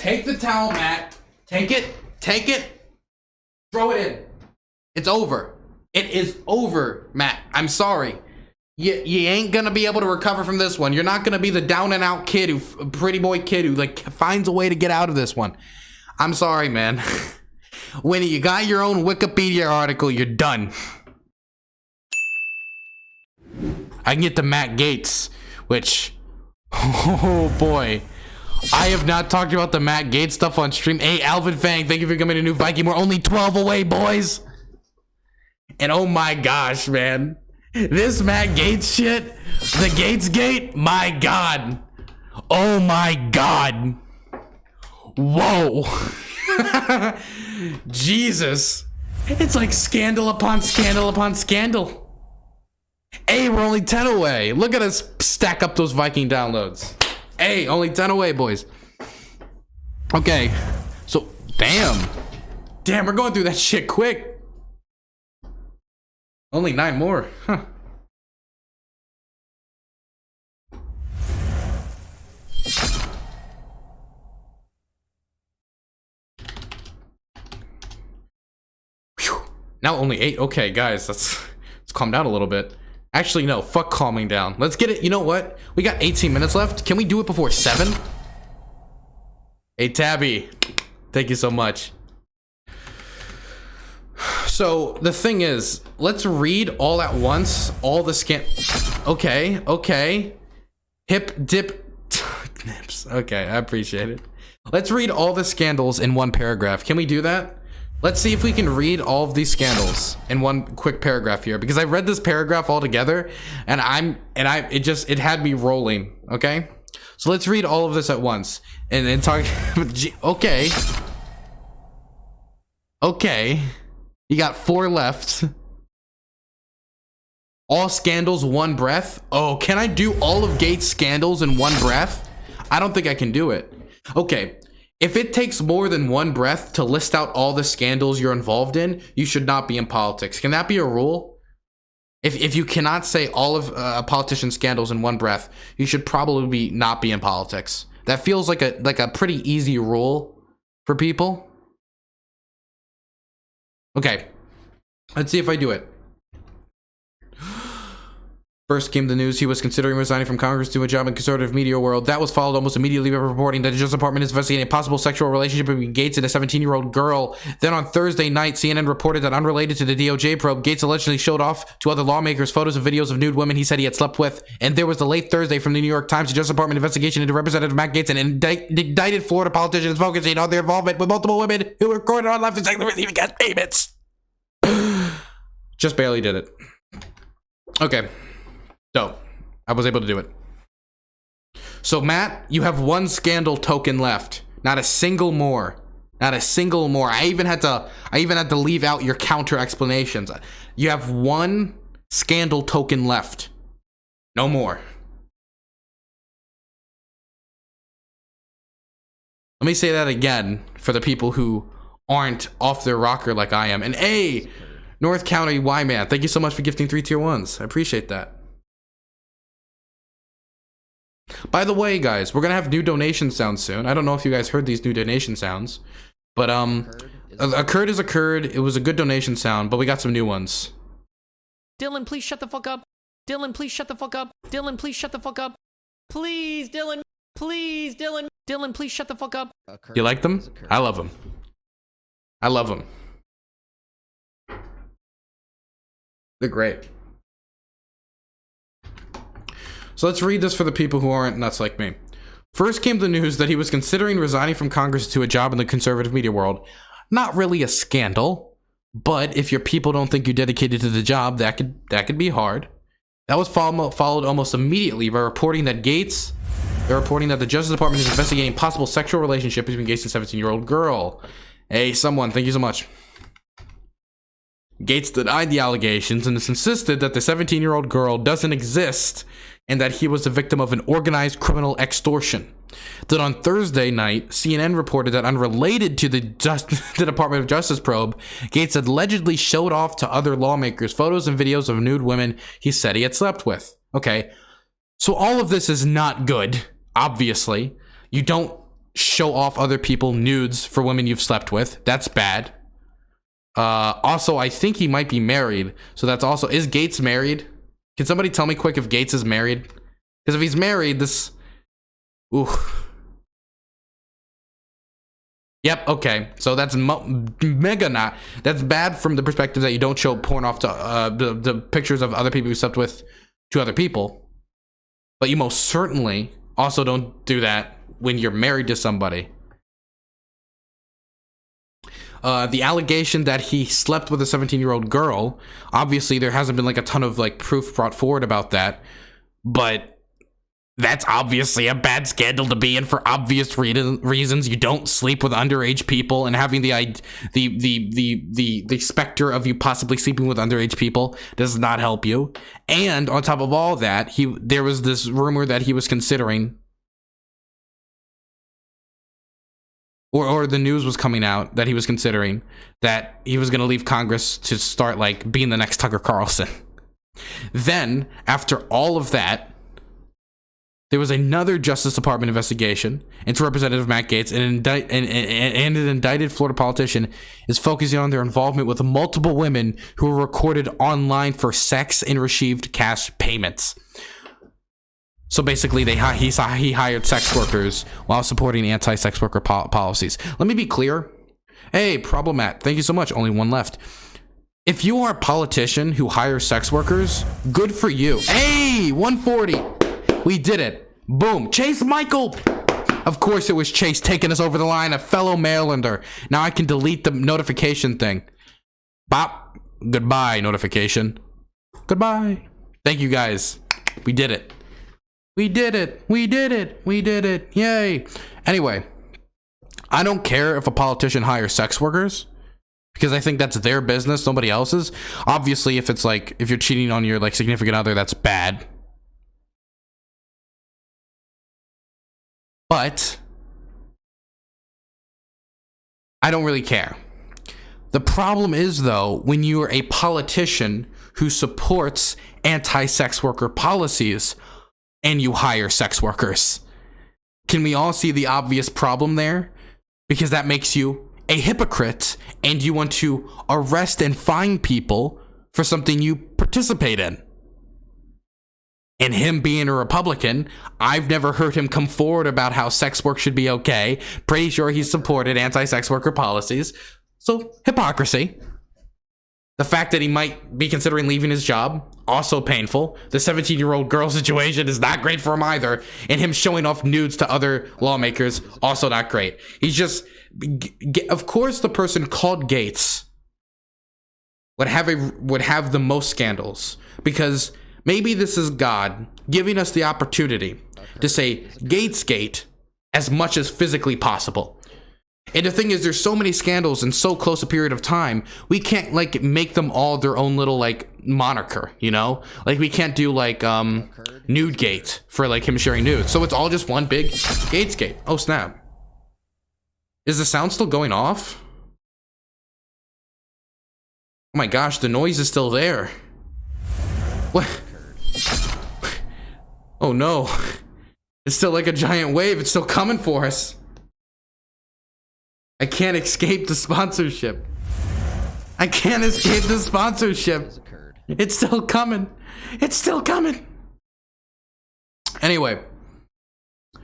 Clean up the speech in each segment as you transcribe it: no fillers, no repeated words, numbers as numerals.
Take the towel, Matt. Take it. Take it. Throw it in. It's over. It is over, Matt. I'm sorry. You ain't gonna be able to recover from this one. You're not gonna be the down and out kid pretty boy kid who like finds a way to get out of this one. I'm sorry, man. When you got your own Wikipedia article, you're done. I can get to Matt Gaetz, which, oh boy. I have not talked about the Matt Gaetz stuff on stream. Hey, Alvin Fang, thank you for coming to New Viking. We're only 12 away, boys. And oh my gosh, man. This Matt Gaetz shit, the Gaetzgate, my God. Oh my God. Whoa. Jesus. It's like scandal upon scandal upon scandal. Hey, we're only 10 away. Look at us stack up those Viking downloads. Hey, only 10 away, boys. Okay. So, damn. Damn, we're going through that shit quick. Only 9 more. Huh. Whew. Now only 8. Okay, guys, let's calm down a little bit. Actually, no, fuck calming down. Let's get it. You know what? We got 18 minutes left. Can we do it before 7? Hey, Tabby. Thank you so much. So the thing is, let's read all at once, all the okay. Hip dip nips. Okay, I appreciate it. Let's read all the scandals in one paragraph. Can we do that? Let's see if we can read all of these scandals in one quick paragraph here, because I read this paragraph all together and it had me rolling. Okay, so let's read all of this at once and then talk. Okay. You got 4 left. All scandals, one breath. Oh, can I do all of Gaetz' scandals in one breath? I don't think I can do it. Okay, if it takes more than one breath to list out all the scandals you're involved in, you should not be in politics. Can that be a rule? If you cannot say all of a politician's scandals in one breath, you should probably not be in politics. That feels like a pretty easy rule for people. Okay, let's see if I do it. First came the news he was considering resigning from Congress to a job in conservative media world. That was followed almost immediately by reporting that the Justice Department is investigating a possible sexual relationship between Gaetz and a 17-year-old girl. Then on Thursday night, CNN reported that unrelated to the DOJ probe, Gaetz allegedly showed off to other lawmakers photos and videos of nude women he said he had slept with. And there was the late Thursday from the New York Times, the Justice Department investigation into Representative Matt Gaetz and indicted Florida politicians focusing on their involvement with multiple women who were recorded on live and sexually receiving cash payments. Just barely did it. Okay. So, I was able to do it. So, Matt, you have 1 scandal token left. Not a single more. Not a single more. I even had to leave out your counter explanations. You have 1 scandal token left. No more. Let me say that again for the people who aren't off their rocker like I am. And hey, North County Y-Man, thank you so much for gifting 3 tier 1s. I appreciate that. By the way, guys, we're gonna have new donation sounds soon. I don't know if you guys heard these new donation sounds, but occurred is occurred. It was a good donation sound, but we got some new ones. Dylan, please shut the fuck up. Dylan, please shut the fuck up. Dylan, please shut the fuck up. Please, Dylan. Please, Dylan. Dylan, please shut the fuck up. You like them? I love them. I love them. They're great. So let's read this for the people who aren't nuts like me. First came the news that he was considering resigning from Congress to a job in the conservative media world. Not really a scandal, but if your people don't think you're dedicated to the job, that could be hard. That was followed almost immediately by reporting that the Justice Department is investigating possible sexual relationship between Gaetz and 17-year-old girl. Hey, someone, thank you so much. Gaetz denied the allegations and insisted that the 17-year-old girl doesn't exist and that he was the victim of an organized criminal extortion. Then on Thursday night, CNN reported that unrelated to the Department of Justice probe, Gaetz allegedly showed off to other lawmakers photos and videos of nude women he said he had slept with. Okay, so all of this is not good, obviously. You don't show off other people nudes for women you've slept with. That's bad. Also, I think he might be married. So that's also, is Gaetz married? Can somebody tell me quick if Gaetz is married? Because if he's married, this, ooh. Yep, okay. So that's mega not. That's bad from the perspective that you don't show porn off to the pictures of other people you slept with to other people. But you most certainly also don't do that when you're married to somebody. The allegation that he slept with a 17-year-old girl, obviously there hasn't been like a ton of like proof brought forward about that, but that's obviously a bad scandal to be in for obvious reasons. You don't sleep with underage people, and having the specter of you possibly sleeping with underage people does not help you. And on top of all that, there was this rumor that he was considering, or the news was coming out that he was considering that he was going to leave Congress to start like being the next Tucker Carlson. Then, after all of that, there was another Justice Department investigation into Representative Matt Gaetz, and an indicted Florida politician is focusing on their involvement with multiple women who were recorded online for sex and received cash payments. So basically, he hired sex workers while supporting anti-sex worker policies. Let me be clear. Hey, Problemat, thank you so much. Only one left. If you are a politician who hires sex workers, good for you. Hey, 140. We did it. Boom. Chase Michael. Of course it was Chase taking us over the line, a fellow Marylander. Now I can delete the notification thing. Bop. Goodbye, notification. Goodbye. Thank you, guys. We did it. We did it. We did it. We did it. Yay. Anyway, I don't care if a politician hires sex workers, because I think that's their business, nobody else's. Obviously, if it's like, if you're cheating on your like significant other, that's bad. But I don't really care. The problem is, though, when you're a politician who supports anti-sex worker policies and you hire sex workers. Can we all see the obvious problem there? Because that makes you a hypocrite, and you want to arrest and fine people for something you participate in. And him being a Republican, I've never heard him come forward about how sex work should be okay. Pretty sure he supported anti-sex worker policies. So, hypocrisy. The fact that he might be considering leaving his job, also painful. The 17-year-old girl situation is not great for him either. And him showing off nudes to other lawmakers, also not great. He's just, of course the person called Gaetz would have the most scandals, because maybe this is God giving us the opportunity to say Gaetzgate as much as physically possible. And the thing is, there's so many scandals in so close a period of time, we can't like make them all their own little like moniker, you know? Like we can't do like Nudegate for like him sharing nudes. So it's all just one big Gaetzgate. Oh snap. Is the sound still going off? Oh my gosh, the noise is still there. What? Oh no. It's still like a giant wave. It's still coming for us. I can't escape the sponsorship. I can't escape the sponsorship. It's still coming. It's still coming. Anyway.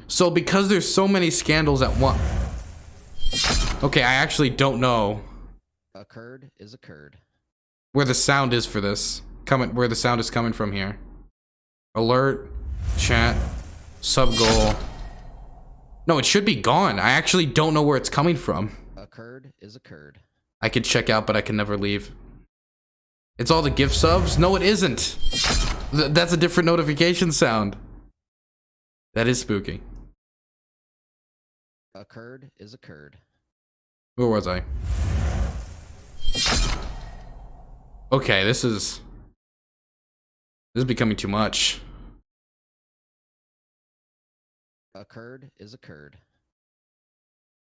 So because there's so many scandals at once. Okay, I actually don't know. Occurred is occurred. Where the sound is for this. Where the sound is coming from here. Alert, chat, sub goal. No, it should be gone. I actually don't know where it's coming from. Occurred is occurred. I could check out, but I can never leave. It's all the gift subs? No, it isn't. That's a different notification sound. That is spooky. Occurred is occurred. Where was I? Okay, this is becoming too much. Occurred is occurred.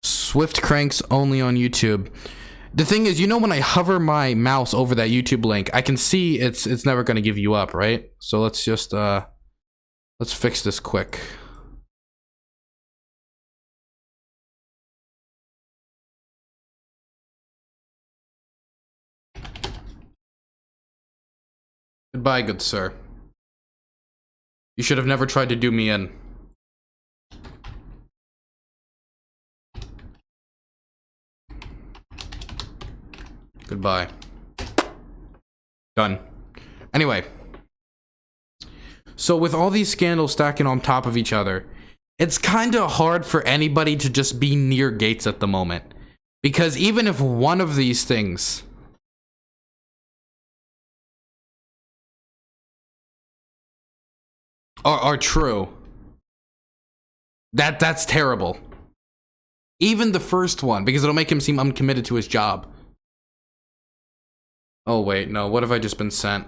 Swift cranks only on YouTube. The thing is, you know, when I hover my mouse over that YouTube link, I can see it's never going to give you up, right? So let's just let's fix this quick. Goodbye, good sir. You should have never tried to do me in. Goodbye. Done. Anyway. So with all these scandals stacking on top of each other, it's kind of hard for anybody to just be near Gaetz at the moment. Because even if one of these things are true, that's terrible. Even the first one, because it'll make him seem uncommitted to his job. Oh wait, no, what have I just been sent?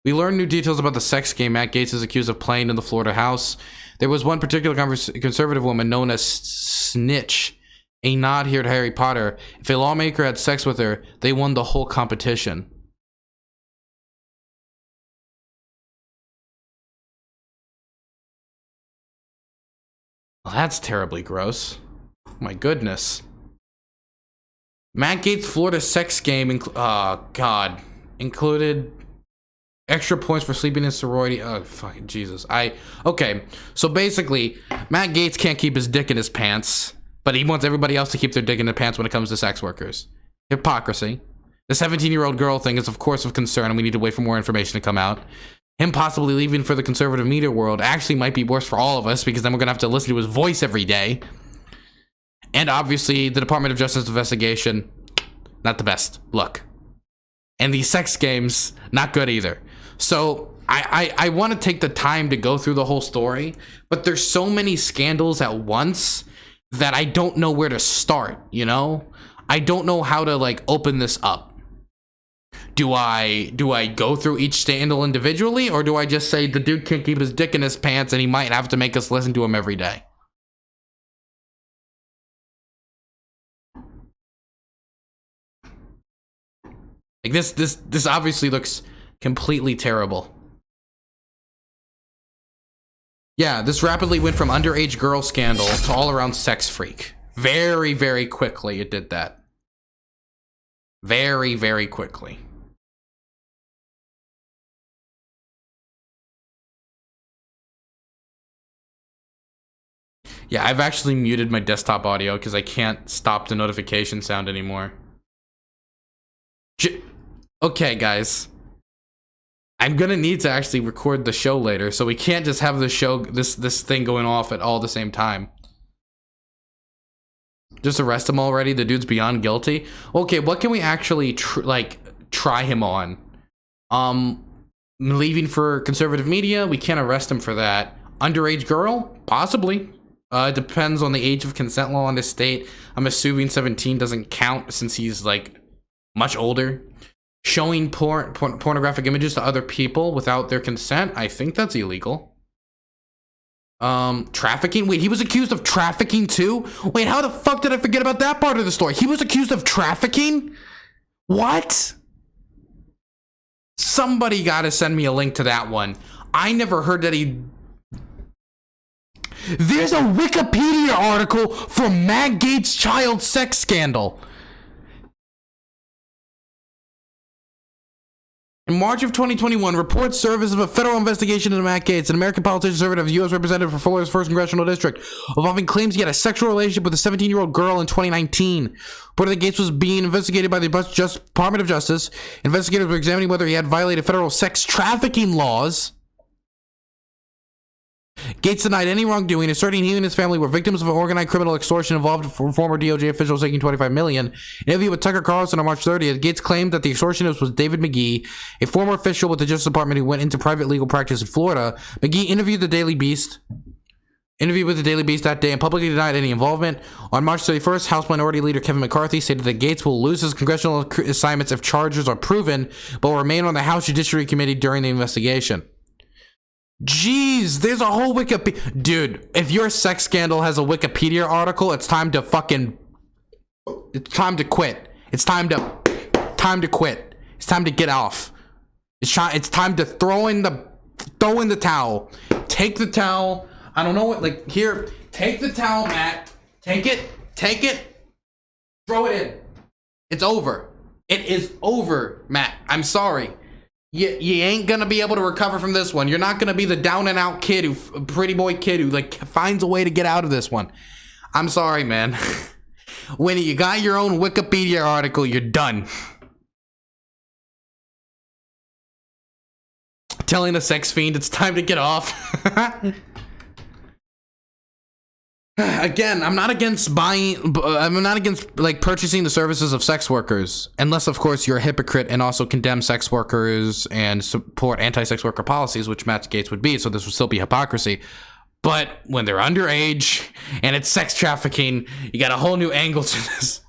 We learned new details about the sex game Matt Gaetz is accused of playing in the Florida house. There was one particular conservative woman known as Snitch, a nod here to Harry Potter. If a lawmaker had sex with her, they won the whole competition. Well, that's terribly gross. Oh my goodness. Matt Gaetz' Florida sex game, oh god, included extra points for sleeping in sorority. Oh, fucking Jesus. Okay, so basically, Matt Gaetz can't keep his dick in his pants, but he wants everybody else to keep their dick in their pants when it comes to sex workers. Hypocrisy. The 17-year-old girl thing is of course of concern, and we need to wait for more information to come out. Him possibly leaving for the conservative media world actually might be worse for all of us, because then we're gonna have to listen to his voice every day. And obviously, the Department of Justice investigation, not the best look. And these sex games, not good either. So I want to take the time to go through the whole story, but there's so many scandals at once that I don't know where to start, you know? I don't know how to like open this up. Do I go through each scandal individually, or do I just say the dude can't keep his dick in his pants and he might have to make us listen to him every day? Like this obviously looks completely terrible. Yeah, this rapidly went from underage girl scandal to all-around sex freak. Very, very quickly it did that. Very, very quickly. Yeah, I've actually muted my desktop audio because I can't stop the notification sound anymore. Okay, guys. I'm gonna need to actually record the show later, so we can't just have the show, this thing going off at all the same time. Just arrest him already? The dude's beyond guilty? Okay, what can we actually try him on? Leaving for conservative media? We can't arrest him for that. Underage girl? Possibly. It depends on the age of consent law in this state. I'm assuming 17 doesn't count since he's like much older. Showing pornographic images to other people without their consent, I think that's illegal. Trafficking? Wait, he was accused of trafficking too? Wait, how the fuck did I forget about that part of the story? He was accused of trafficking? What? Somebody gotta send me a link to that one. I never heard that he... There's a Wikipedia article for Matt Gaetz' child sex scandal. In March of 2021, reports surfaced of a federal investigation into Matt Gaetz, an American politician serving as U.S. representative for Florida's 1st Congressional District, involving claims he had a sexual relationship with a 17-year-old girl in 2019. Reported that Gaetz was being investigated by the Department of Justice. Investigators were examining whether he had violated federal sex trafficking laws. Gaetz denied any wrongdoing, asserting he and his family were victims of an organized criminal extortion involved from former DOJ officials taking $25 million. In an interview with Tucker Carlson on March 30th, Gaetz claimed that the extortionist was David McGee, a former official with the Justice Department who went into private legal practice in Florida. McGee interviewed with the Daily Beast that day and publicly denied any involvement. On March 31st, House Minority Leader Kevin McCarthy stated that Gaetz will lose his congressional assignments if charges are proven, but will remain on the House Judiciary Committee during the investigation. Jeez, there's a whole Wikipedia... Dude, if your sex scandal has a Wikipedia article, it's time to fucking... It's time to quit. It's time to quit. It's time to get off. It's time to throw in the towel. Take the towel. I don't know what, like, here. Take the towel, Matt. Take it. Throw it in. It's over. It is over, Matt. I'm sorry. You ain't gonna be able to recover from this one. You're not gonna be the down and out kid pretty boy kid who like finds a way to get out of this one. I'm sorry, man. When you got your own Wikipedia article, you're done. Telling a sex fiend it's time to get off. Again, I'm not against like purchasing the services of sex workers, unless of course you're a hypocrite and also condemn sex workers and support anti-sex worker policies, which Matt Gaetz would be, so this would still be hypocrisy. But when they're underage and it's sex trafficking, you got a whole new angle to this.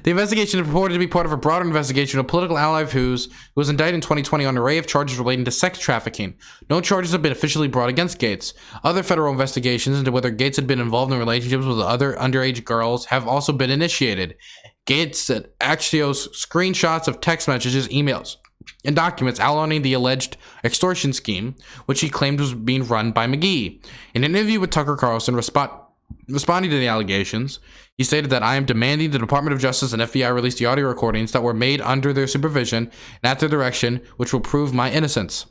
The investigation is reported to be part of a broader investigation of a political ally of whose who was indicted in 2020 on an array of charges relating to sex trafficking. No charges have been officially brought against Gaetz. Other federal investigations into whether Gaetz had been involved in relationships with other underage girls have also been initiated. Gaetz said Axios screenshots of text messages, emails, and documents outlining the alleged extortion scheme, which he claimed was being run by McGee. In an interview with Tucker Carlson, responding to the allegations, he stated that I am demanding the Department of Justice and FBI release the audio recordings that were made under their supervision and at their direction, which will prove my innocence.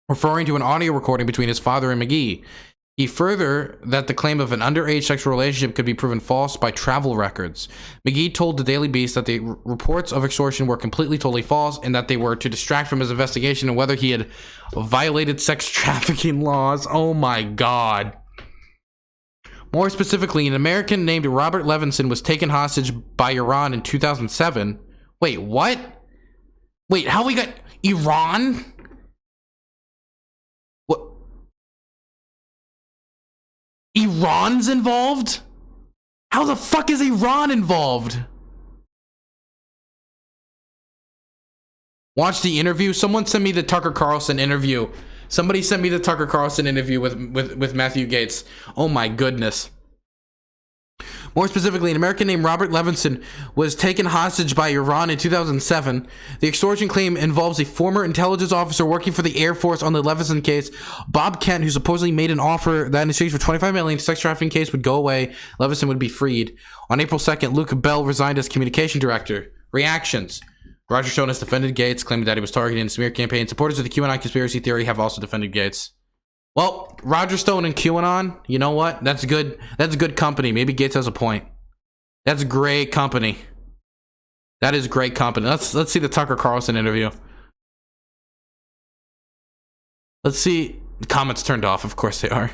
Referring to an audio recording between his father and McGee, he further that the claim of an underage sexual relationship could be proven false by travel records. McGee told the Daily Beast that the reports of extortion were completely, totally false and that they were to distract from his investigation and whether he had violated sex trafficking laws. Oh my God. More specifically, an American named Robert Levinson was taken hostage by Iran in 2007. Wait, what? Wait, how we got Iran? What? Iran's involved? How the fuck is Iran involved? Watch the interview. Someone send me the Tucker Carlson interview. Somebody sent me the Tucker Carlson interview with Matthew Gaetz. Oh my goodness. More specifically, an American named Robert Levinson was taken hostage by Iran in 2007. The extortion claim involves a former intelligence officer working for the Air Force on the Levinson case, Bob Kent, who supposedly made an offer that in exchange for $25 million, the sex trafficking case would go away, Levinson would be freed. On April 2nd, Luke Bell resigned as communication director. Reactions. Roger Stone has defended Gaetz, claiming that he was targeted in the smear campaign. Supporters of the QAnon conspiracy theory have also defended Gaetz. Well, Roger Stone and QAnon, you know what? That's good. That's good company. Maybe Gaetz has a point. That's great company. That is great company. Let's see the Tucker Carlson interview. Let's see. The comments turned off. Of course they are.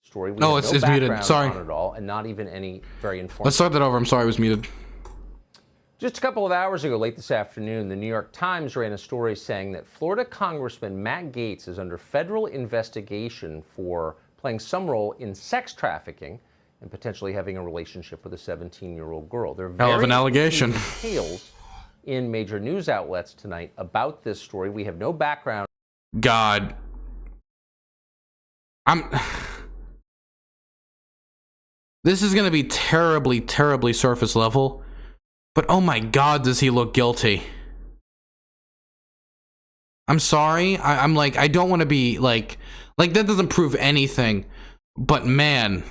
Story. No, it's muted. Sorry. On it all, and not even any very informed. Let's start that over. I'm sorry, it was muted. Just a couple of hours ago, late this afternoon, the New York Times ran a story saying that Florida Congressman Matt Gaetz is under federal investigation for playing some role in sex trafficking and potentially having a relationship with a 17-year-old girl. There are hell of an allegation. Details in major news outlets tonight about this story. We have no background. God. This is going to be terribly, terribly surface level. But oh my God, does he look guilty? I'm sorry. I'm like, I don't want to be like that doesn't prove anything. But man.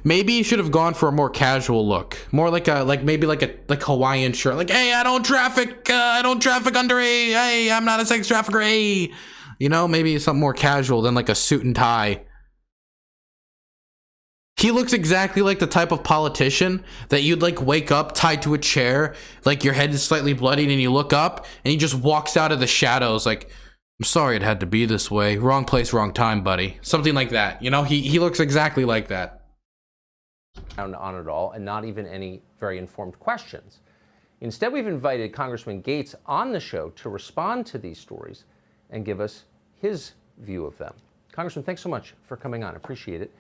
Maybe you should have gone for a more casual look, more like maybe like a Hawaiian shirt, like, hey, I don't traffic underage, hey, I'm not a sex trafficker, hey, you know, maybe something more casual than like a suit and tie. He looks exactly like the type of politician that you'd like wake up tied to a chair, like your head is slightly bloodied and you look up and he just walks out of the shadows like, I'm sorry it had to be this way, wrong place, wrong time, buddy, something like that. You know, he looks exactly like that. On it all, and not even any very informed questions. Instead, we've invited Congressman Gaetz on the show to respond to these stories and give us his view of them. Congressman, thanks so much for coming on. Appreciate it.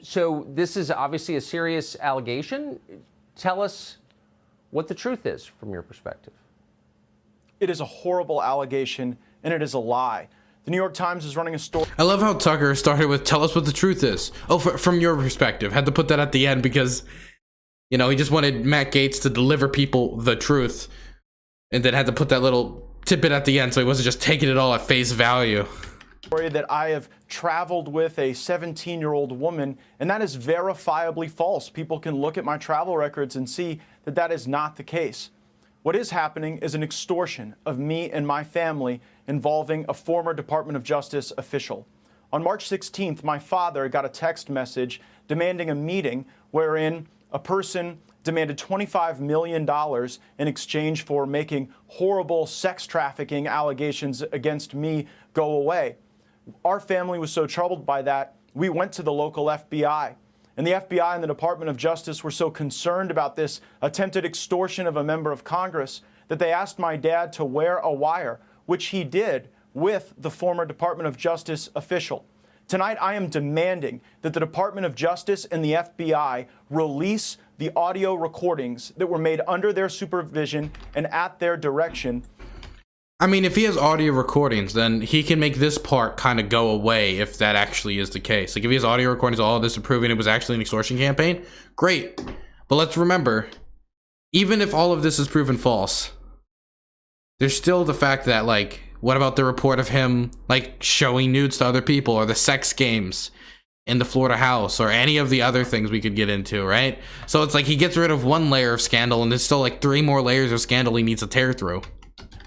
So this is obviously a serious allegation. Tell us what the truth is from your perspective. It is a horrible allegation, and it is a lie. The New York Times is running a story. I love how Tucker started with, tell us what the truth is. Oh, from your perspective. Had to put that at the end because, you know, he just wanted Matt Gaetz to deliver people the truth. And then had to put that little tidbit at the end so he wasn't just taking it all at face value. That I have traveled with a 17-year-old woman, and that is verifiably false. People can look at my travel records and see that that is not the case. What is happening is an extortion of me and my family involving a former Department of Justice official. On March 16th, my father got a text message demanding a meeting wherein a person demanded $25 million in exchange for making horrible sex trafficking allegations against me go away. Our family was so troubled by that, we went to the local FBI. And the FBI and the Department of Justice were so concerned about this attempted extortion of a member of Congress that they asked my dad to wear a wire, which he did with the former Department of Justice official. Tonight, I am demanding that the Department of Justice and the FBI release the audio recordings that were made under their supervision and at their direction. I mean, if he has audio recordings, then he can make this part kind of go away if that actually is the case. Like, if he has audio recordings, all of this is proving it was actually an extortion campaign, great. But let's remember, even if all of this is proven false, there's still the fact that, like, what about the report of him, like, showing nudes to other people, or the sex games in the Florida house, or any of the other things we could get into, right? So it's like he gets rid of one layer of scandal, and there's still, like, 3 more layers of scandal he needs to tear through.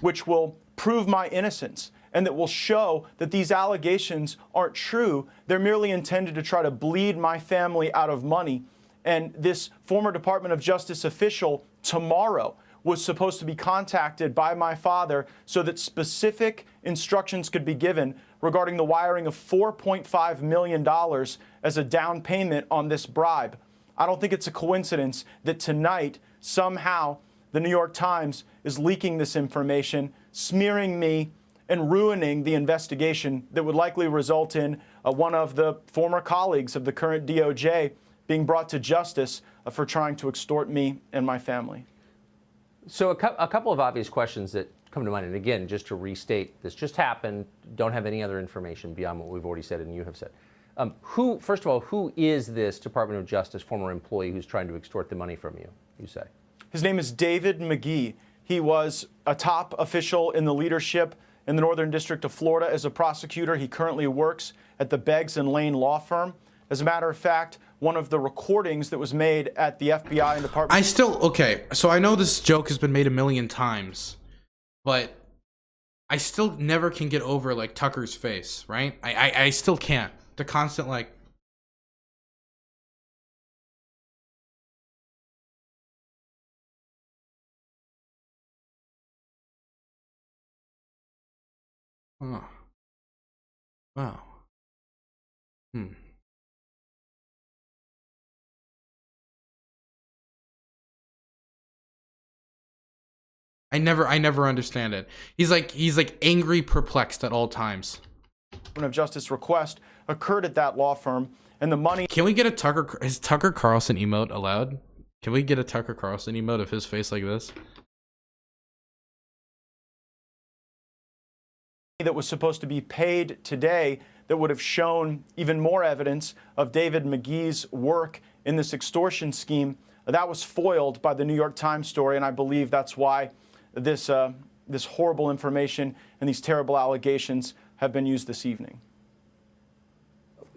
Which will prove my innocence, and that will show that these allegations aren't true. They're merely intended to try to bleed my family out of money. And this former Department of Justice official tomorrow was supposed to be contacted by my father so that specific instructions could be given regarding the wiring of $4.5 million as a down payment on this bribe. I don't think it's a coincidence that tonight, somehow, the New York Times is leaking this information, smearing me, and ruining the investigation that would likely result in one of the former colleagues of the current DOJ being brought to justice for trying to extort me and my family. So a couple of obvious questions that come to mind, and again, just to restate, this just happened, don't have any other information beyond what we've already said and you have said. First of all, who is this Department of Justice former employee who's trying to extort the money from you, you say? His name is David McGee. He was a top official in the leadership in the Northern District of Florida as a prosecutor. He currently works at the Beggs and Lane law firm. As a matter of fact, one of the recordings that was made at the FBI and Department... Okay, so I know this joke has been made a million times, but I still never can get over, like, Tucker's face, right? I still can't. The constant, like... Oh. Wow. I never understand it. He's like angry, perplexed at all times. Of Justice request occurred at that law firm, and the money... Can we get a is Tucker Carlson emote allowed? Can we get a Tucker Carlson emote of his face like this? That was supposed to be paid today that would have shown even more evidence of David McGee's work in this extortion scheme. That was foiled by the New York Times story, and I believe that's why this horrible information and these terrible allegations have been used this evening.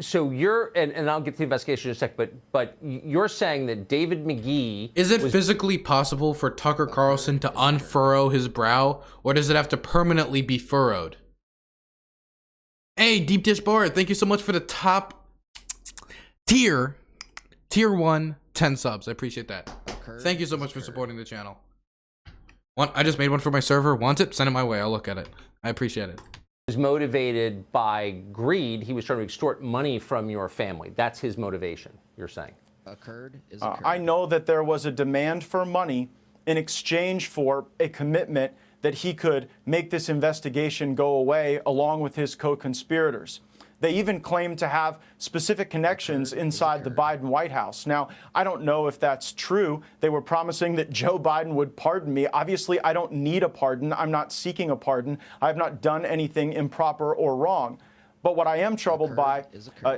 So you're, and I'll get to the investigation in a sec, but you're saying that David McGee... Is it physically possible for Tucker Carlson to unfurrow his brow, or does it have to permanently be furrowed? Hey, Deep Dish Bard, thank you so much for the top tier 1, 10 subs. I appreciate that. Thank you so much for supporting the channel. I just made one for my server. Want it? Send it my way. I'll look at it. I appreciate it. Was motivated by greed. He was trying to extort money from your family. That's his motivation, you're saying. I know that there was a demand for money in exchange for a commitment that he could make this investigation go away along with his co-conspirators. They even claim to have specific connections inside the Biden White House. Now, I don't know if that's true. They were promising that Joe Biden would pardon me. Obviously, I don't need a pardon. I'm not seeking a pardon. I have not done anything improper or wrong. But what I am troubled by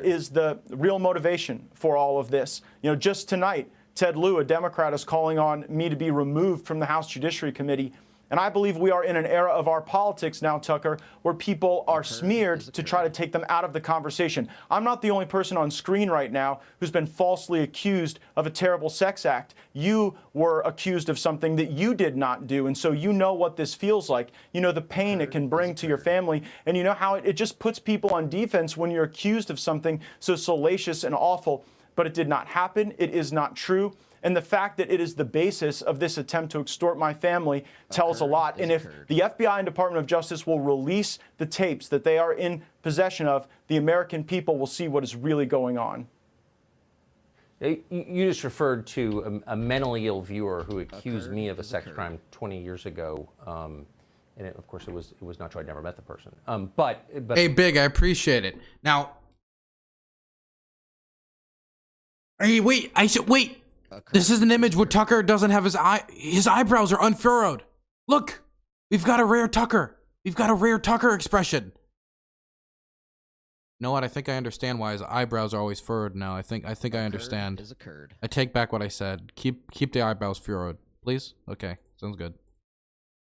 is the real motivation for all of this. You know, just tonight, Ted Lieu, a Democrat, is calling on me to be removed from the House Judiciary Committee. And I believe we are in an era of our politics now, Tucker, where people are smeared to try to take them out of the conversation. I'm not the only person on screen right now who's been falsely accused of a terrible sex act. You were accused of something that you did not do, and so you know what this feels like. You know the pain it can bring to your family, and you know how it just puts people on defense when you're accused of something so salacious and awful. But it did not happen. It is not true. And the fact that it is the basis of this attempt to extort my family tells a lot. And if the FBI and Department of Justice will release the tapes that they are in possession of, the American people will see what is really going on. You just referred to a mentally ill viewer who accused me of a sex crime 20 years ago. And of course, it was not true. I never met the person. But hey, Big, I appreciate it. Now, hey, wait, wait. This is an image where Tucker doesn't have his eyebrows are unfurrowed. Look, we've got a rare Tucker. We've got a rare Tucker expression. You know what? I think I understand why his eyebrows are always furrowed now. I think I understand. I take back what I said. Keep the eyebrows furrowed, please. Okay, sounds good.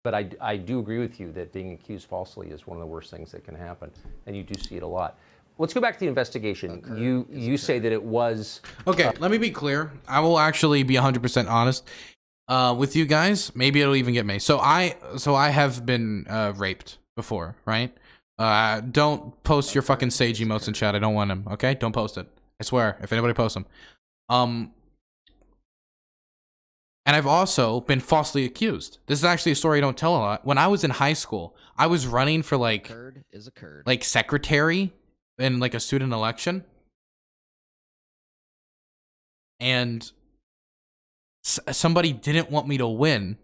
But I do agree with you that being accused falsely is one of the worst things that can happen, and you do see it a lot. Let's go back to the investigation. You say that it was... Okay, let me be clear. I will actually be 100% honest with you guys. Maybe it'll even get me. So I have been raped before, right? Don't post your fucking sage emotes in chat. I don't want them, okay? Don't post it. I swear, if anybody posts them. And I've also been falsely accused. This is actually a story I don't tell a lot. When I was in high school, I was running for like secretary in like a student election, and somebody didn't want me to win,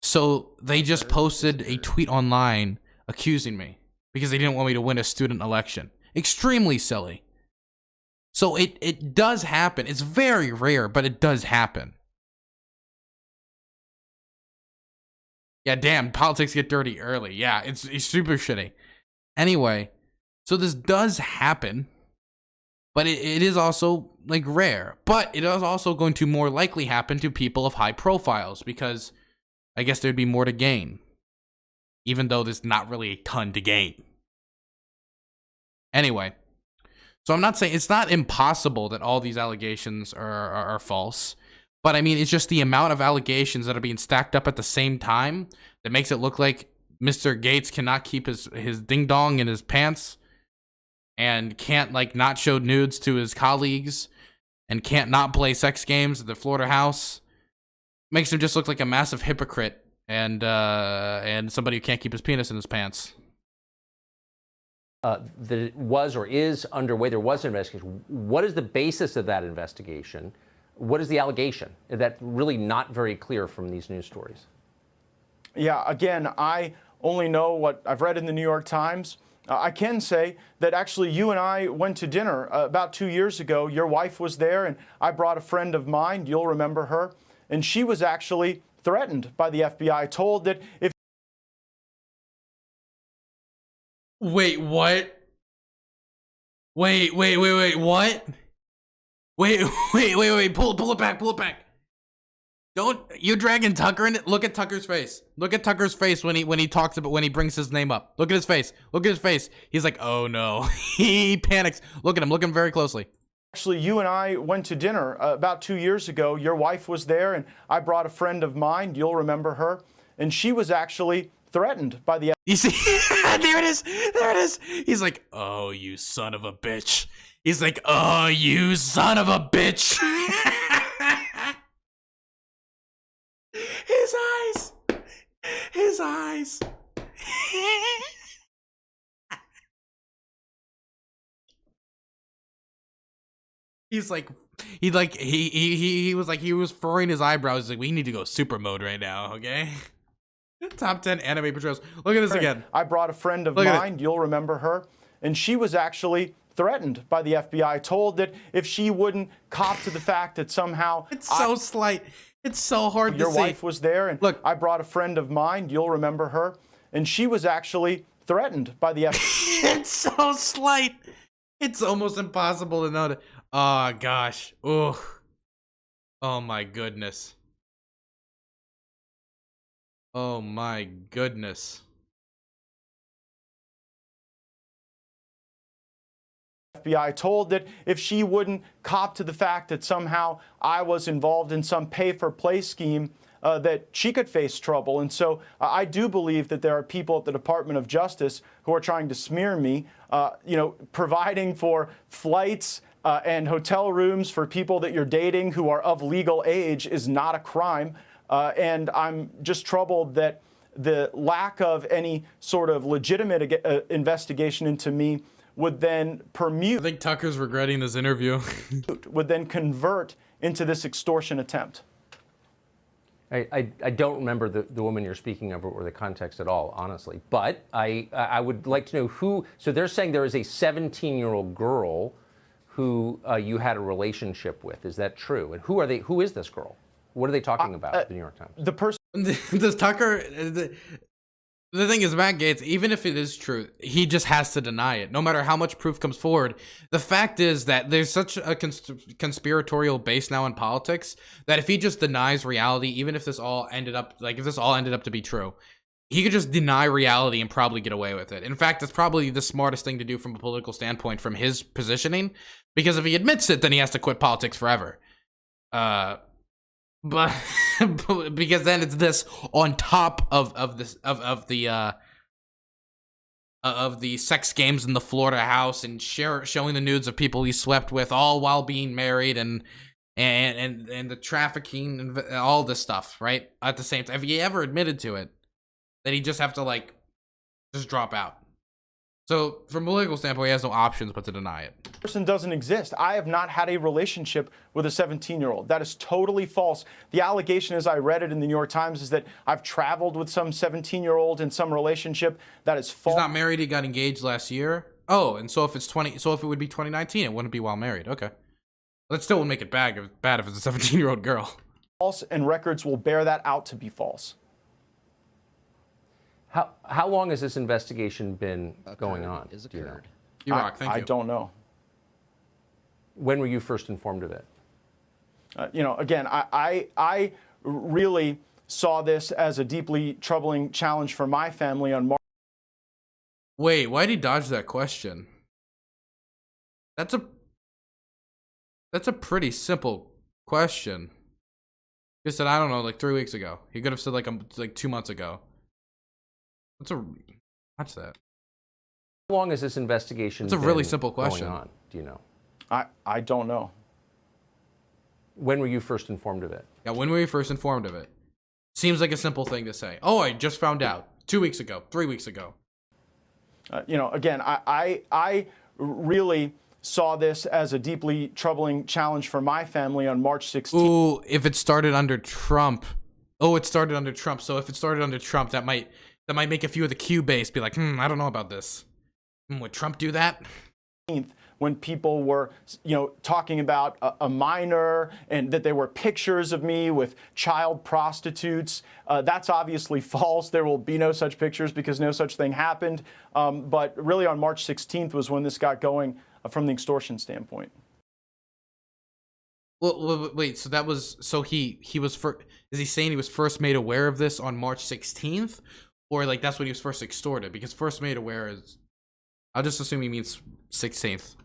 so they just posted a tweet online accusing me because they didn't want me to win a student election. Extremely silly. So it does happen. It's very rare, but it does happen. Yeah, damn, politics get dirty early. Yeah, it's super shitty. Anyway, so this does happen, but it is also like rare. But it is also going to more likely happen to people of high profiles because I guess there'd be more to gain, even though there's not really a ton to gain. Anyway, so I'm not saying it's not impossible that all these allegations are false, but I mean it's just the amount of allegations that are being stacked up at the same time that makes it look like Mr. Gaetz cannot keep his ding dong in his pants, and can't like not show nudes to his colleagues, and can't not play sex games at the Florida house. Makes him just look like a massive hypocrite and somebody who can't keep his penis in his pants. That it was or is underway. There was an investigation. What is the basis of that investigation? What is the allegation? That's really not very clear from these news stories. Yeah, again, I only know what I've read in the New York Times. I can say that actually you and I went to dinner about 2 years ago. Your wife was there, and I brought a friend of mine. You'll remember her. And she was actually threatened by the FBI, told that if... Wait, what? Wait, what? Wait, pull it back. You're dragging Tucker in it? Look at Tucker's face. Look at Tucker's face when he talks about, when he brings his name up. Look at his face. He's like, oh no. He panics. Look at him very closely. Actually, you and I went to dinner about 2 years ago. Your wife was there, and I brought a friend of mine. You'll remember her. And she was actually threatened by the... You see? There it is. He's like, oh, you son of a bitch. He's like, oh, you son of a bitch. His eyes. He's like, he was furrowing his eyebrows. He's like, we need to go super mode right now, okay? Top 10 anime portrayals. Look at this again. I brought a friend of mine. You'll remember her. and she was actually threatened by the FBI, told that if she wouldn't cop to the fact that somehow It's so slight. It's so hard your to say. wife was there, and Look, I brought a friend of mine, you'll remember her, and she was actually threatened by the FBI. it's so slight. It's almost impossible to know. Oh gosh. Ugh. Oh my goodness. Oh my goodness. FBI told that if she wouldn't cop to the fact that somehow I was involved in some pay-for-play scheme, that she could face trouble. And so I do believe that there are people at the Department of Justice who are trying to smear me, providing for flights and hotel rooms for people that you're dating who are of legal age is not a crime. And I'm just troubled that the lack of any sort of legitimate investigation into me would then permute. I think Tucker's regretting this interview. would then convert into this extortion attempt. I don't remember the woman you're speaking of or the context at all, honestly. But I would like to know who. So they're saying there is a 17-year-old girl who you had a relationship with. Is that true? And who are they? Who is this girl? What are they talking about? The New York Times. The person. Does Tucker? The thing is, Matt Gaetz, even if it is true, he just has to deny it, no matter how much proof comes forward. The fact is that there's such a conspiratorial base now in politics that if he just denies reality, even if this all ended up, like if this all ended up to be true, he could just deny reality and probably get away with it. In fact, it's probably the smartest thing to do from a political standpoint from his positioning, because if he admits it, then he has to quit politics forever. But because then it's this on top of the sex games in the Florida house and showing the nudes of people he slept with, all while being married, and the trafficking and all this stuff, right? At the same time, if he ever admitted to it, then he'd just have to just drop out. So from a political standpoint, he has no options but to deny it. Person doesn't exist. I have not had a relationship with a 17-year-old. That is totally false. The allegation, as I read it in the New York Times, is that I've traveled with some 17-year-old in some relationship. That is false. He's not married. He got engaged last year. Oh, and so if it's if it would be 2019, it wouldn't be while married. Okay, that still would make it bad if it's a 17-year-old girl. False, and records will bear that out to be false. How long has this investigation been going on? Is Do you know? Rock, thank you. I don't know. When were you first informed of it? Again, I really saw this as a deeply troubling challenge for my family on March. Wait, why'd he dodge that question? That's a pretty simple question. He said, I don't know, like 3 weeks ago. He could have said like 2 months ago. Watch that. How long has this investigation It's a really simple question. going on? Do you know? I don't know. When were you first informed of it? Yeah, when were you first informed of it? Seems like a simple thing to say. Oh, I just found out 2 weeks ago, 3 weeks ago. Again, I really saw this as a deeply troubling challenge for my family on March 16th. Ooh, if it started under Trump. Oh, it started under Trump. So if it started under Trump, that might make a few of the Q base be like, I don't know about this. Would Trump do that? When people were, talking about a minor and that there were pictures of me with child prostitutes. That's obviously false. There will be no such pictures because no such thing happened. But really on March 16th was when this got going from the extortion standpoint. Well, wait, so that was, he was first, is he saying he was first made aware of this on March 16th? Or like that's when he was first extorted? Because first made aware is, I'll just assume he means 16th.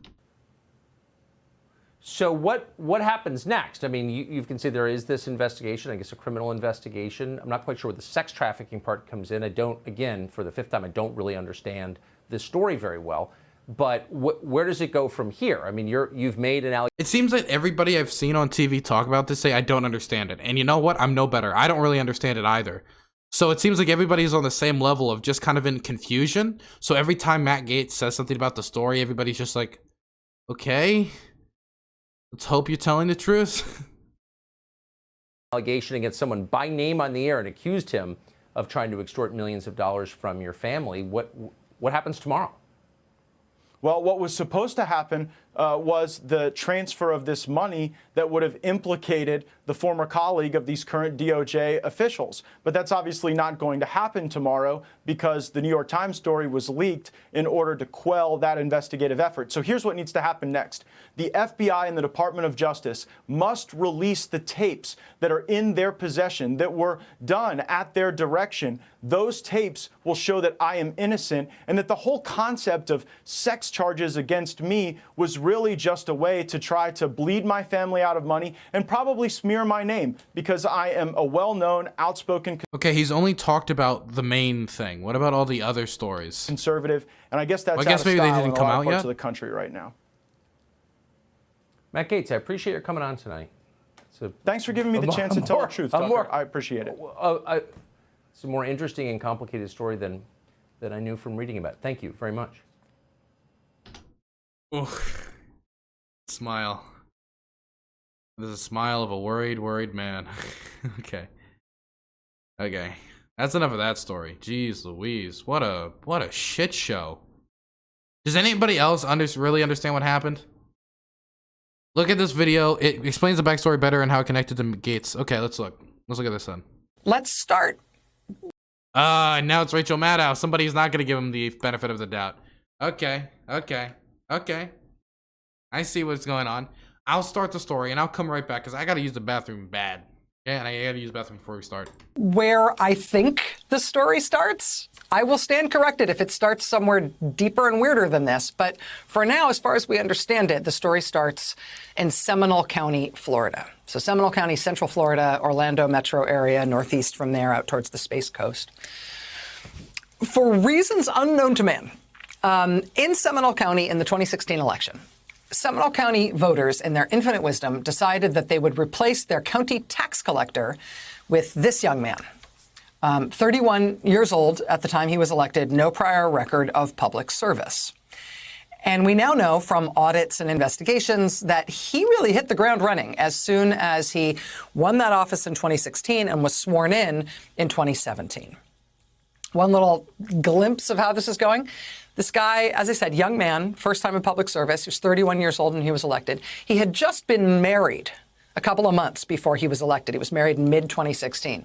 So what happens next? I mean, you can say there is this investigation, I guess a criminal investigation. I'm not quite sure where the sex trafficking part comes in. I don't, again, for the fifth time, I don't really understand this story very well. But where does it go from here? I mean, you've made an allegation. It seems like everybody I've seen on TV talk about this say, I don't understand it. And you know what? I'm no better. I don't really understand it either. So it seems like everybody's on the same level of just kind of in confusion. So every time Matt Gaetz says something about the story, everybody's just like, okay, let's hope you're telling the truth. Allegation against someone by name on the air and accused him of trying to extort millions of dollars from your family. What happens tomorrow? Well, what was supposed to happen was the transfer of this money that would have implicated the former colleague of these current DOJ officials. But that's obviously not going to happen tomorrow because the New York Times story was leaked in order to quell that investigative effort. So here's what needs to happen next. The FBI and the Department of Justice must release the tapes that are in their possession that were done at their direction. Those tapes will show that I am innocent and that the whole concept of sex charges against me was really just a way to try to bleed my family out of money and probably smear my name because I am a well-known, outspoken Okay, he's only talked about the main thing. What about all the other stories? conservative, and I guess that's Well, I guess out of maybe they style didn't in a come lot of out parts yet? of the country right now. Matt Gaetz, I appreciate your coming on tonight. Thanks for giving me the chance to tell the truth, Tucker. I appreciate it. It's a more interesting and complicated story than I knew from reading about it. Thank you very much. Oof. Smile. There's a smile of a worried man. Okay. That's enough of that story. Jeez Louise. What a shit show. Does anybody else really understand what happened? Look at this video. It explains the backstory better and how it connected to Gaetz. Okay, let's look. Let's look at this then. Let's start. Now it's Rachel Maddow. Somebody's not going to give him the benefit of the doubt. Okay. I see what's going on. I'll start the story and I'll come right back because I got to use the bathroom bad. Yeah, and I got to use the bathroom before we start. Where I think the story starts, I will stand corrected if it starts somewhere deeper and weirder than this. But for now, as far as we understand it, the story starts in Seminole County, Florida. So Seminole County, Central Florida, Orlando metro area, northeast from there out towards the Space Coast. For reasons unknown to man, in Seminole County in the 2016 election, Seminole County voters, in their infinite wisdom, decided that they would replace their county tax collector with this young man. 31 years old at the time he was elected, no prior record of public service. And we now know from audits and investigations that he really hit the ground running as soon as he won that office in 2016 and was sworn in 2017. One little glimpse of how this is going. This guy, as I said, young man, first time in public service. He was 31 years old when he was elected. He had just been married a couple of months before he was elected. He was married in mid-2016.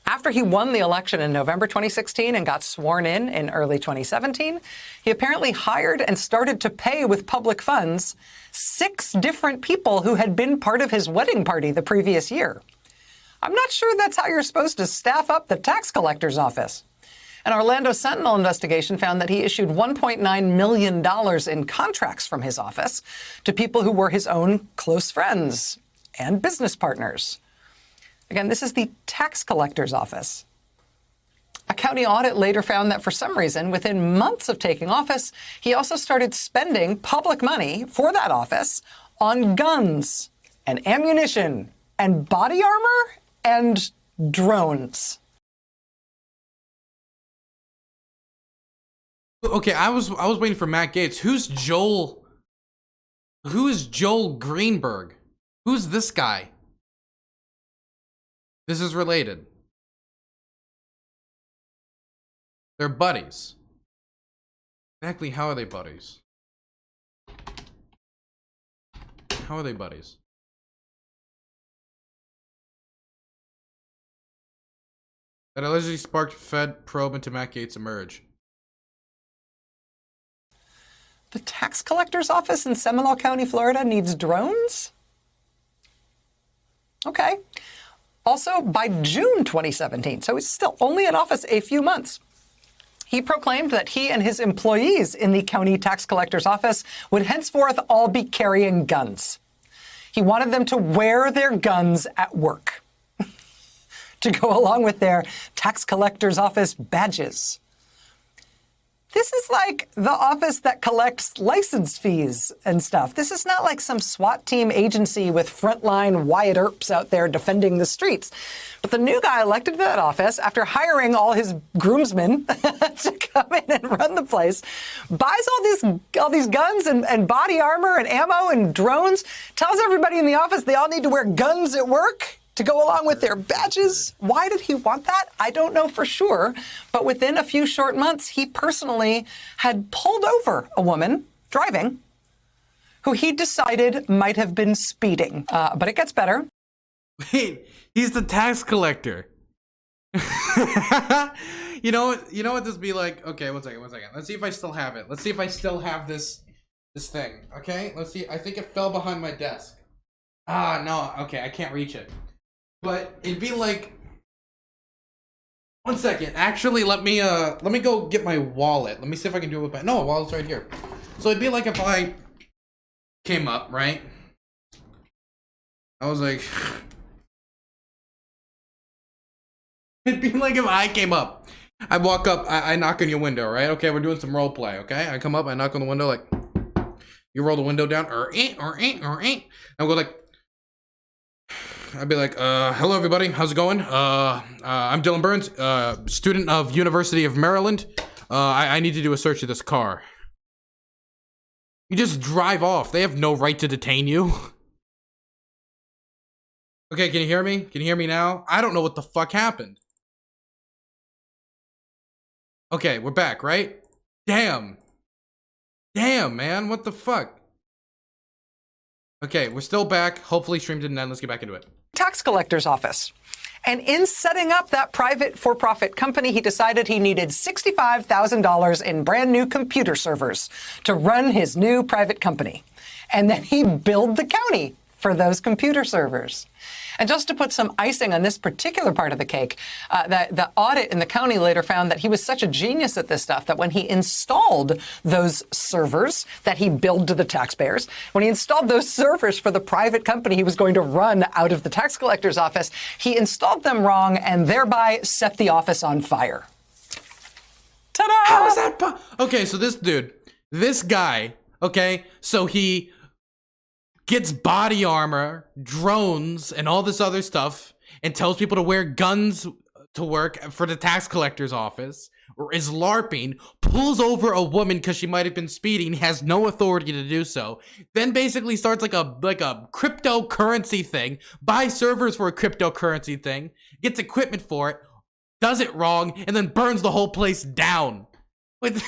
After he won the election in November 2016 and got sworn in early 2017, he apparently hired and started to pay with public funds 6 different people who had been part of his wedding party the previous year. I'm not sure that's how you're supposed to staff up the tax collector's office. An Orlando Sentinel investigation found that he issued $1.9 million in contracts from his office to people who were his own close friends and business partners. Again, this is the tax collector's office. A county audit later found that for some reason, within months of taking office, he also started spending public money for that office on guns and ammunition and body armor and drones. Okay, I was waiting for Matt Gaetz. Who's Joel? Who is Joel Greenberg? Who's this guy? This is related. They're buddies. Exactly, how are they buddies? How are they buddies? That allegedly sparked Fed probe into Matt Gaetz emerge. The tax collector's office in Seminole County, Florida needs drones? Okay. Also, by June 2017, so he's still only in office a few months, he proclaimed that he and his employees in the county tax collector's office would henceforth all be carrying guns. He wanted them to wear their guns at work to go along with their tax collector's office badges. This is like the office that collects license fees and stuff. This is not like some SWAT team agency with frontline Wyatt Earps out there defending the streets. But the new guy elected to that office, after hiring all his groomsmen to come in and run the place, buys all these guns and body armor and ammo and drones, tells everybody in the office they all need to wear guns at work to go along with their badges. Why did he want that? I don't know for sure. But within a few short months, he personally had pulled over a woman driving, who he decided might have been speeding. But it gets better. Wait, he's the tax collector. You know what this be like? Okay, one second. Let's see if I still have it. Let's see if I still have this thing. Okay, let's see. I think it fell behind my desk. Ah, no. Okay, I can't reach it. But it'd be like, one second. Actually, let me go get my wallet. Let me see if I can do it with my, no, wallet's right here. So it'd be like if I came up, right? I was like, it'd be like if I came up. I walk up, I knock on your window, right? Okay, we're doing some role play, okay? I come up, I knock on the window, like, you roll the window down, or I'll go like, I'd be like, hello everybody, how's it going? I'm Dylan Burns, student of University of Maryland. I need to do a search of this car. You just drive off. They have no right to detain you. Okay, can you hear me? Can you hear me now? I don't know what the fuck happened. Okay, we're back, right? Damn, man, what the fuck? Okay, we're still back. Hopefully stream didn't end. Let's get back into it. Tax collector's office. And in setting up that private for-profit company, he decided he needed $65,000 in brand new computer servers to run his new private company. And then he billed the county for those computer servers. And just to put some icing on this particular part of the cake, the audit in the county later found that he was such a genius at this stuff that when he installed those servers that he billed to the taxpayers, when he installed those servers for the private company he was going to run out of the tax collector's office, he installed them wrong and thereby set the office on fire. Ta-da! How is that okay, so this guy, okay, so he gets body armor, drones, and all this other stuff, and tells people to wear guns to work for the tax collector's office, or is LARPing, pulls over a woman because she might have been speeding, has no authority to do so, then basically starts like a cryptocurrency thing, buys servers for a cryptocurrency thing, gets equipment for it, does it wrong, and then burns the whole place down. With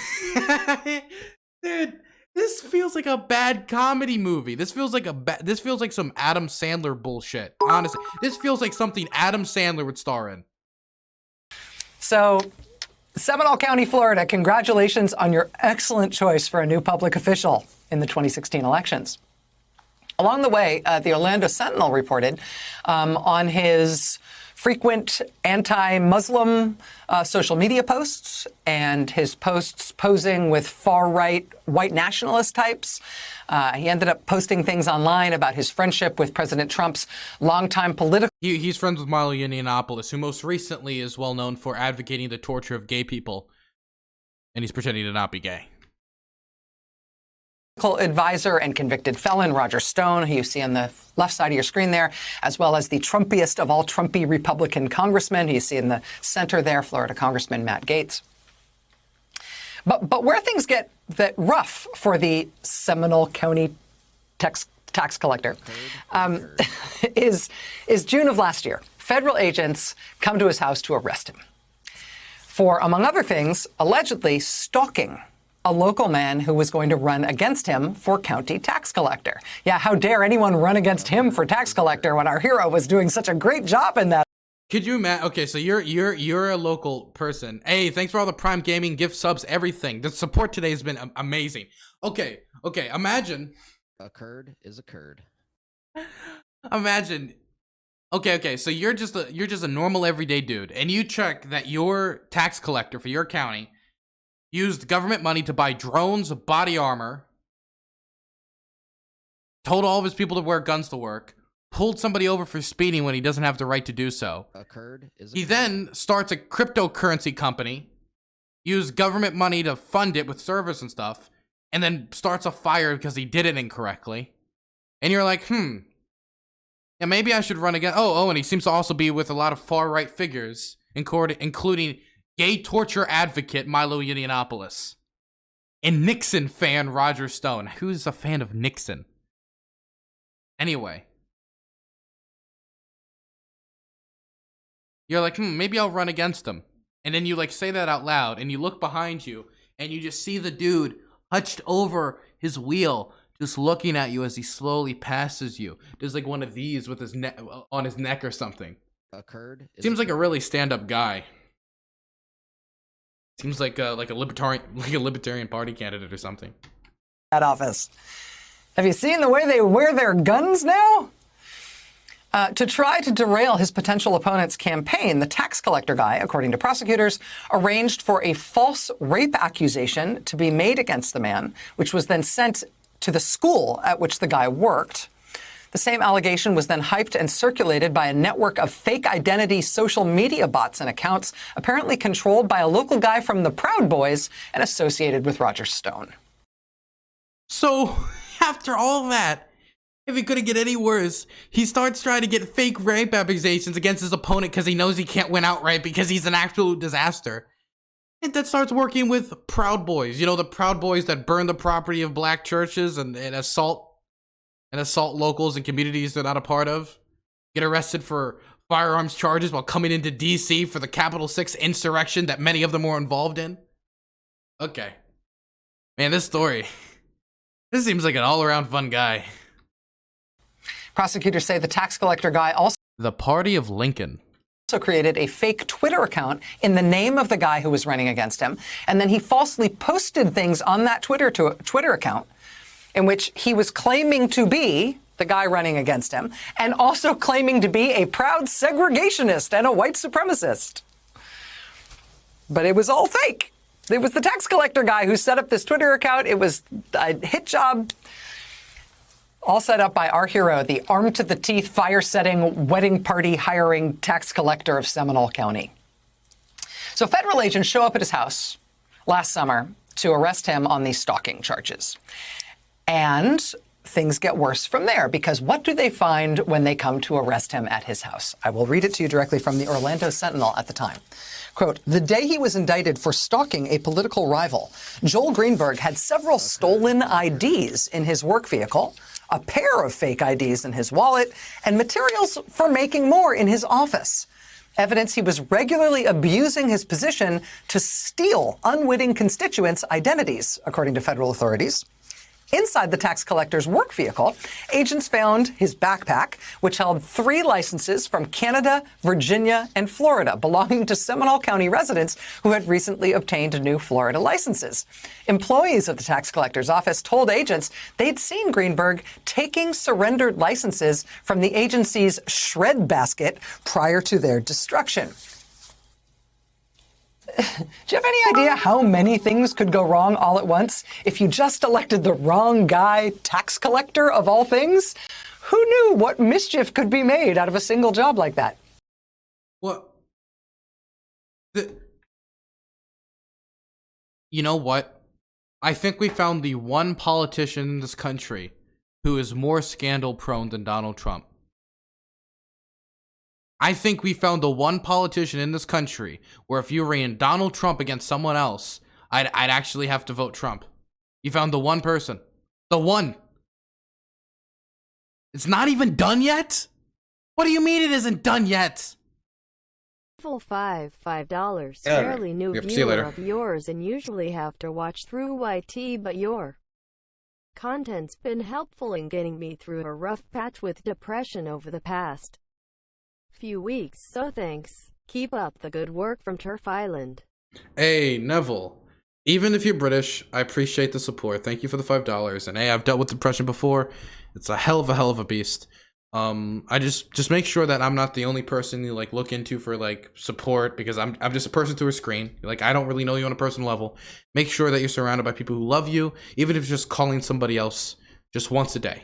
dude, this feels like a bad comedy movie. This feels like some Adam Sandler bullshit. Honestly, this feels like something Adam Sandler would star in. So, Seminole County, Florida, congratulations on your excellent choice for a new public official in the 2016 elections. Along the way, the Orlando Sentinel reported on his frequent anti-Muslim social media posts and his posts posing with far-right white nationalist types. He ended up posting things online about his friendship with President Trump's longtime political... He's friends with Milo Yiannopoulos, who most recently is well known for advocating the torture of gay people. And he's pretending to not be gay. Advisor and convicted felon Roger Stone, who you see on the left side of your screen there, as well as the Trumpiest of all Trumpy Republican congressmen, who you see in the center there, Florida Congressman Matt Gaetz. But where things get rough for the Seminole County tax collector is June of last year. Federal agents come to his house to arrest him for, among other things, allegedly stalking a local man who was going to run against him for county tax collector. Yeah, how dare anyone run against him for tax collector when our hero was doing such a great job in that? Could you imagine? Okay, so you're a local person. Hey, thanks for all the Prime Gaming gift subs, everything. The support today has been amazing. Okay, imagine. Occurred is occurred. Imagine. Okay, so you're just a normal everyday dude, and you check that your tax collector for your county used government money to buy drones, body armor, told all of his people to wear guns to work, pulled somebody over for speeding when he doesn't have the right to do so. He then starts a cryptocurrency company, used government money to fund it with servers and stuff, and then starts a fire because he did it incorrectly. And you're like, yeah, maybe I should run again. Oh, and he seems to also be with a lot of far-right figures, including gay torture advocate Milo Yiannopoulos and Nixon fan Roger Stone. Who's a fan of Nixon? Anyway. You're like, maybe I'll run against him. And then you say that out loud, and you look behind you, and you just see the dude hunched over his wheel, just looking at you as he slowly passes you. There's like one of these with his neck on his neck or something. Occurred. Seems like a really stand-up guy. Seems like a libertarian party candidate or something. That office. Have you seen the way they wear their guns now? To try to derail his potential opponent's campaign, the tax collector guy, according to prosecutors, arranged for a false rape accusation to be made against the man, which was then sent to the school at which the guy worked. The same allegation was then hyped and circulated by a network of fake identity social media bots and accounts, apparently controlled by a local guy from the Proud Boys and associated with Roger Stone. So, after all that, if it couldn't get any worse, he starts trying to get fake rape accusations against his opponent because he knows he can't win outright because he's an absolute disaster. And then starts working with Proud Boys. You know, the Proud Boys that burn the property of black churches and assault locals and communities they're not a part of. Get arrested for firearms charges while coming into DC for the Capitol 6 insurrection that many of them were involved in. Okay. Man, this seems like an all-around fun guy. Prosecutors say the tax collector guy also The Party of Lincoln created a fake Twitter account in the name of the guy who was running against him. And then he falsely posted things on that Twitter account in which he was claiming to be the guy running against him and also claiming to be a proud segregationist and a white supremacist. But it was all fake. It was the tax collector guy who set up this Twitter account. It was a hit job. All set up by our hero, the armed-to-the-teeth, fire-setting, wedding party hiring tax collector of Seminole County. So federal agents show up at his house last summer to arrest him on these stalking charges. And things get worse from there, because what do they find when they come to arrest him at his house? I will read it to you directly from the Orlando Sentinel at the time. Quote, the day he was indicted for stalking a political rival, Joel Greenberg had several stolen IDs in his work vehicle, a pair of fake IDs in his wallet, and materials for making more in his office. Evidence he was regularly abusing his position to steal unwitting constituents' identities, according to federal authorities. Inside the tax collector's work vehicle, agents found his backpack, which held 3 licenses from Canada, Virginia, and Florida, belonging to Seminole County residents who had recently obtained new Florida licenses. Employees of the tax collector's office told agents they'd seen Greenberg taking surrendered licenses from the agency's shred basket prior to their destruction. Do you have any idea how many things could go wrong all at once if you just elected the wrong guy tax collector of all things? Who knew what mischief could be made out of a single job like that? What? You know what? I think we found the one politician in this country who is more scandal prone than Donald Trump. I think we found the one politician in this country where if you ran Donald Trump against someone else, I'd actually have to vote Trump. You found the one person. The one. It's not even done yet? What do you mean it isn't done yet? Level 5, $5. Yeah. Fairly new Yep, see you viewer later. of yours and usually have to watch through YT, but your content's been helpful in getting me through a rough patch with depression over the past few weeks, so thanks. Keep up the good work from Turf Island. Hey, Neville. Even if you're British, I appreciate the support. Thank you for the $5. And hey, I've dealt with depression before. It's a hell of a beast. I just make sure that I'm not the only person you like look into for like support, because I'm just a person through a screen. Like, I don't really know you on a personal level. Make sure that you're surrounded by people who love you, even if it's just calling somebody else just once a day.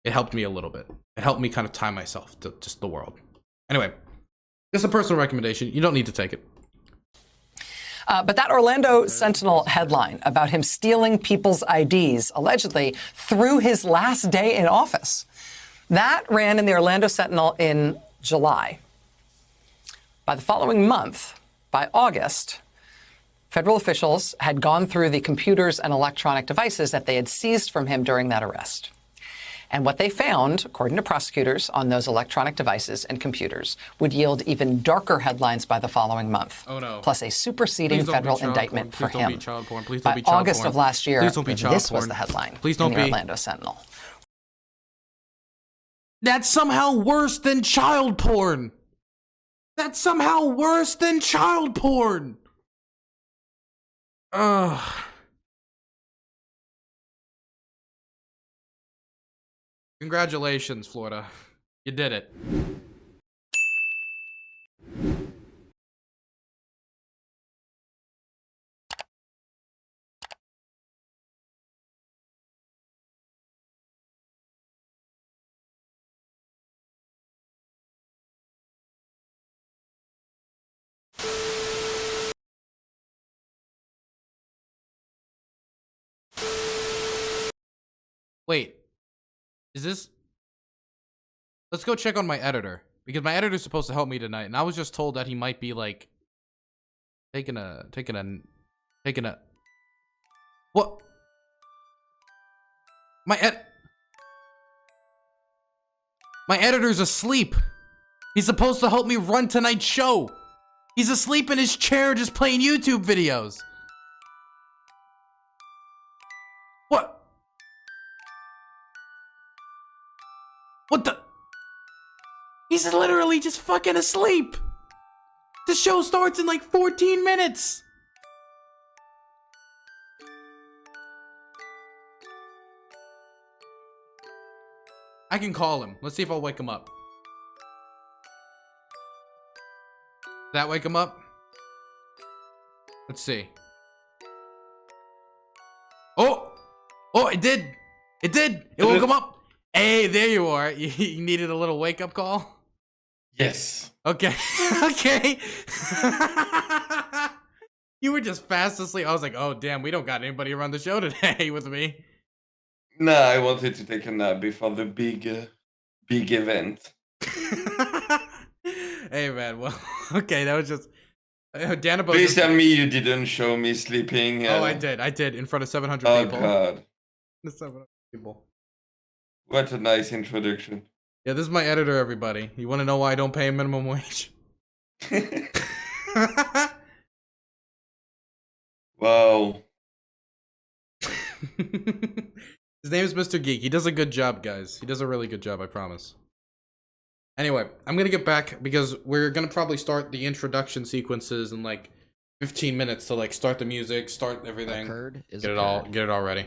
It helped me a little bit. It helped me kind of tie myself to just the world. Anyway, just a personal recommendation. You don't need to take it. But that Orlando Sentinel headline about him stealing people's IDs, allegedly, through his last day in office, that ran in the Orlando Sentinel in July. By the following month, by August, federal officials had gone through the computers and electronic devices that they had seized from him during that arrest. And what they found, according to prosecutors, on those electronic devices and computers would yield even darker headlines by the following month. Oh, no. Plus a superseding Please don't be federal child indictment porn. for Please don't him. be child porn. Please don't By be child August porn. of last year, Please don't be child this was porn. the headline Please don't in the be. Orlando Sentinel. That's somehow worse than child porn. That's somehow worse than child porn. Ugh. Congratulations, Florida. You did it. Wait. Is this... Let's go check on my editor. Because my editor's supposed to help me tonight. And I was just told that he might be, like... Taking a... What? My editor's asleep. He's supposed to help me run tonight's show. He's asleep in his chair just playing YouTube videos. What? What the? He's literally just fucking asleep. The show starts in like 14 minutes. I can call him. Let's see if I'll wake him up. Did that wake him up? Let's see. Oh! Oh, it did! It did! It woke him up! Hey, there you are. You needed a little wake-up call? Yes. Okay. Okay. You were just fast asleep. I was like, oh, damn, we don't got anybody around the show today with me. No, I wanted to take a nap before the big event. Hey, man. Well, okay, that was just... Danabo Please just... tell me you didn't show me sleeping. Oh, I did. I did. In front of 700 Oh, people. God. 700 people. What a nice introduction. Yeah, this is my editor, everybody. You want to know why I don't pay a minimum wage? Wow. His name is Mr. Geek. He does a good job, guys. He does a really good job, I promise. Anyway, I'm gonna get back because we're gonna probably start the introduction sequences in like 15 minutes to like start the music, start everything. Occurred is Get it occurred. all ready.